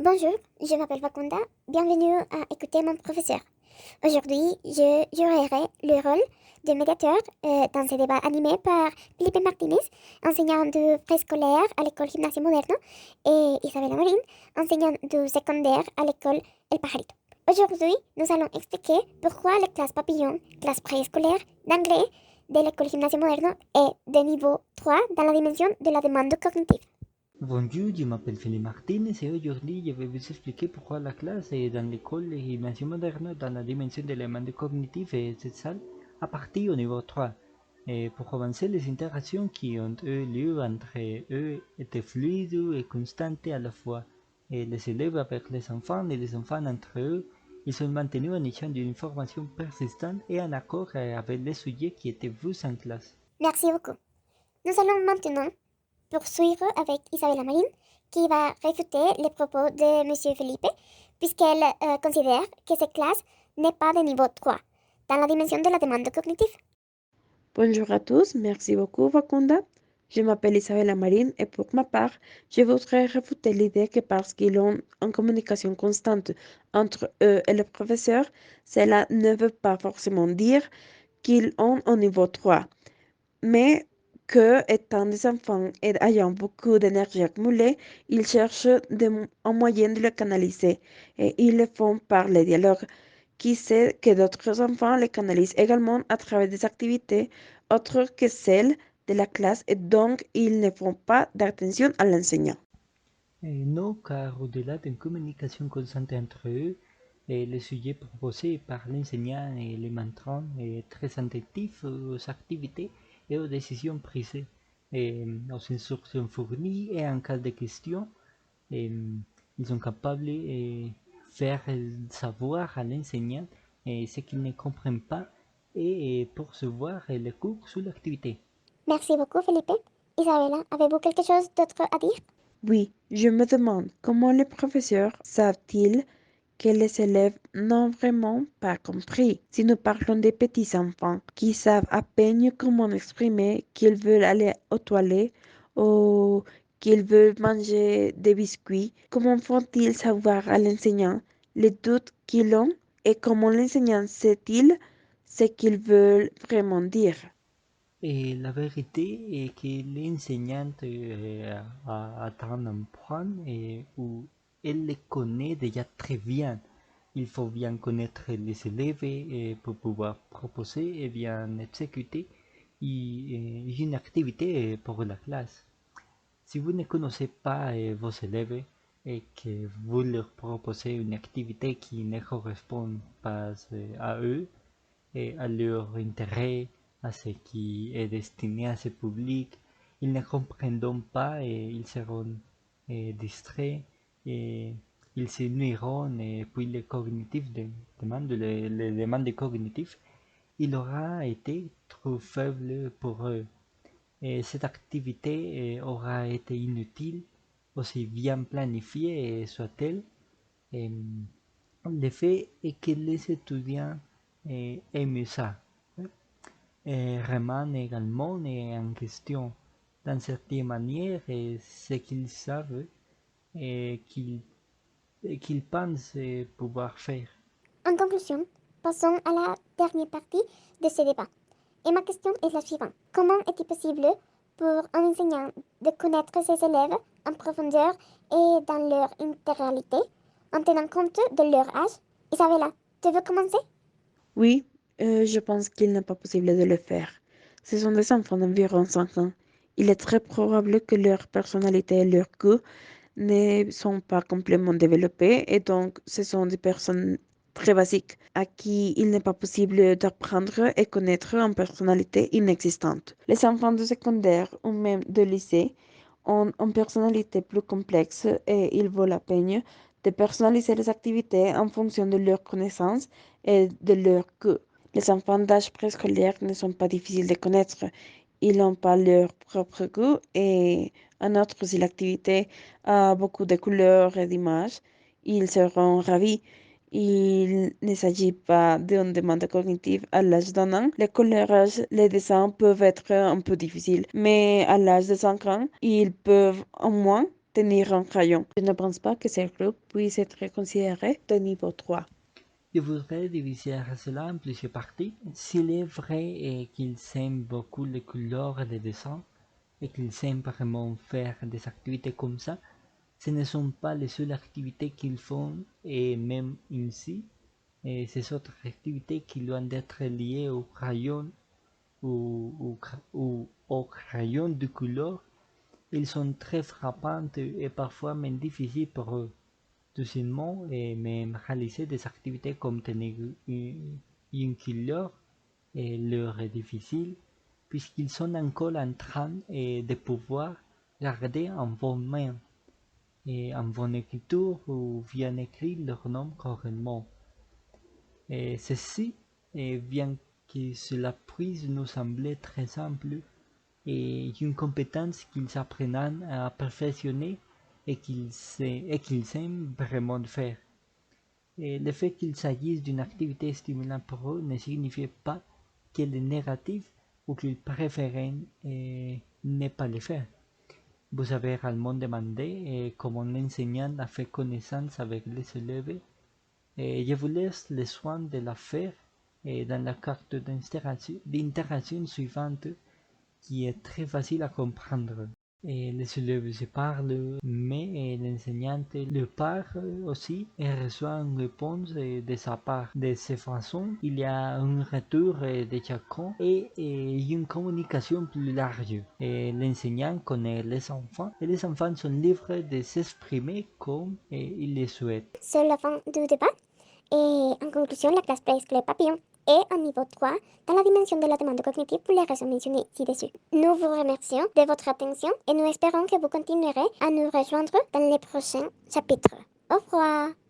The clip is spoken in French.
Bonjour, je m'appelle Wakunda. Bienvenue à écouter mon professeur. Aujourd'hui, je jouerai le rôle de médiateur dans ce débat animé par Felipe Martinez, enseignant du préscolaire à l'école Gimnasio Moderno, et Isabella Marin, enseignante du secondaire à l'école El Pajarito. Aujourd'hui, nous allons expliquer pourquoi la classe papillon, classe préscolaire d'anglais de l'école Gimnasio Moderno est de niveau 3 dans la dimension de la demande cognitive. Bonjour, je m'appelle Philippe Martinez et aujourd'hui je vais vous expliquer pourquoi la classe est dans l'école Gymnasium Moderne dans la dimension de l'éléments cognitifs et sociales à partir au niveau 3. Et pour commencer, les interactions qui ont eu lieu entre eux étaient fluides et constantes à la fois. Et les élèves avec les enfants et les enfants entre eux, ils sont maintenus en échange d'une information persistante et en accord avec les sujets qui étaient vus en classe. Merci beaucoup. Nous allons maintenant poursuivre avec Isabella Marin, qui va réfuter les propos de M. Felipe, puisqu'elle considère que cette classe n'est pas de niveau 3, dans la dimension de la demande cognitive. Bonjour à tous, merci beaucoup Wakunda. Je m'appelle Isabella Marine et pour ma part, je voudrais réfuter l'idée que parce qu'ils ont une communication constante entre eux et le professeur, cela ne veut pas forcément dire qu'ils ont un niveau 3, mais que, étant des enfants et ayant beaucoup d'énergie accumulée, ils cherchent un moyen de le canaliser et ils le font par le dialogue. Qui sait que d'autres enfants les canalisent également à travers des activités autres que celles de la classe et donc ils ne font pas d'attention à l'enseignant. Non, car au-delà d'une communication constante entre eux, les sujets proposés par l'enseignant et les montrant est très attentifs aux activités et aux décisions prises, aux instructions fournies et en cas de questions, ils sont capables de faire savoir à l'enseignant ce qu'ils ne comprennent pas et poursuivre les cours sur l'activité. Merci beaucoup, Felipe. Isabella, avez-vous quelque chose d'autre à dire? Oui, je me demande comment les professeurs savent-ils que les élèves n'ont vraiment pas compris. Si nous parlons des petits enfants qui savent à peine comment exprimer qu'ils veulent aller aux toilettes ou qu'ils veulent manger des biscuits, comment font-ils savoir à l'enseignant les doutes qu'ils ont et comment l'enseignant sait-il ce qu'ils veulent vraiment dire? Et la vérité est que l'enseignante a atteint un point où elle les connaît déjà très bien. Il faut bien connaître les élèves pour pouvoir proposer et bien exécuter une activité pour la classe. Si vous ne connaissez pas vos élèves et que vous leur proposez une activité qui ne correspond pas à eux, et à leur intérêt, à ce qui est destiné à ce public. Ils ne comprendront pas et ils seront distraits et ils se nuiront et puis les cognitifs les demandes cognitives, il aura été trop faible pour eux. Et cette activité aura été inutile, aussi bien planifiée soit-elle. Et, le fait est que les étudiants aiment ça. Remet également en question, d'une certaine manière, ce qu'ils savent et qu'ils pensent pouvoir faire. En conclusion, passons à la dernière partie de ce débat. Et ma question est la suivante. Comment est-il possible pour un enseignant de connaître ses élèves en profondeur et dans leur intégralité, en tenant compte de leur âge? Isabella, tu veux commencer? Oui, je pense qu'il n'est pas possible de le faire. Ce sont des enfants d'environ 5 ans. Il est très probable que leur personnalité et leur goût ne sont pas complètement développés et donc ce sont des personnes très basiques à qui il n'est pas possible d'apprendre et connaître une personnalité inexistante. Les enfants de secondaire ou même de lycée ont une personnalité plus complexe et il vaut la peine de personnaliser les activités en fonction de leurs connaissances et de leur goût. Les enfants d'âge préscolaire ne sont pas difficiles de connaître. Ils n'ont pas leur propre goût et en outre, si l'activité a beaucoup de couleurs et d'images, ils seront ravis. Il ne s'agit pas d'une demande cognitive à l'âge d'un an. Les coloriages, les dessins peuvent être un peu difficiles, mais à l'âge de 5 ans, ils peuvent au moins tenir un crayon. Je ne pense pas que ces groupes puissent être considérés de niveau 3. Je voudrais diviser cela en plusieurs parties. S'il est vrai qu'ils aiment beaucoup les couleurs et les dessins, et qu'ils aiment vraiment faire des activités comme ça, ce ne sont pas les seules activités qu'ils font, et même ici, et ces autres activités qui doivent être liées au crayon ou au crayon de couleur, ils sont très frappantes et parfois même difficiles pour eux. Deuxièmement, et même réaliser des activités comme tenir une couleur leur est difficile puisqu'ils sont encore en train de pouvoir garder en vos mains et en bonne écriture ou bien écrire leur nom correctement. Et ceci, bien que cela puisse nous sembler très simple, est une compétence qu'ils apprennent à perfectionner et qu'ils aiment vraiment faire. Et le fait qu'il s'agisse d'une activité stimulante pour eux ne signifie pas qu'elle est négative ou qu'ils préfèrent ne pas le faire. Vous avez également demandé comment l'enseignant a fait connaissance avec les élèves et je vous laisse le soin de la faire dans la carte d'interaction suivante qui est très facile à comprendre. Et les élèves se parlent, mais l'enseignante le parle aussi et reçoit une réponse de sa part. De cette façon, il y a un retour de chacun et une communication plus large. L'enseignant connaît les enfants et les enfants sont libres de s'exprimer comme ils le souhaitent. C'est la fin du débat. Et en conclusion, la classe préscolaire Papillon est en niveau 3 dans la dimension de la demande cognitive pour les raisons mentionnées ci-dessus. Nous vous remercions de votre attention et nous espérons que vous continuerez à nous rejoindre dans les prochains chapitres. Au revoir!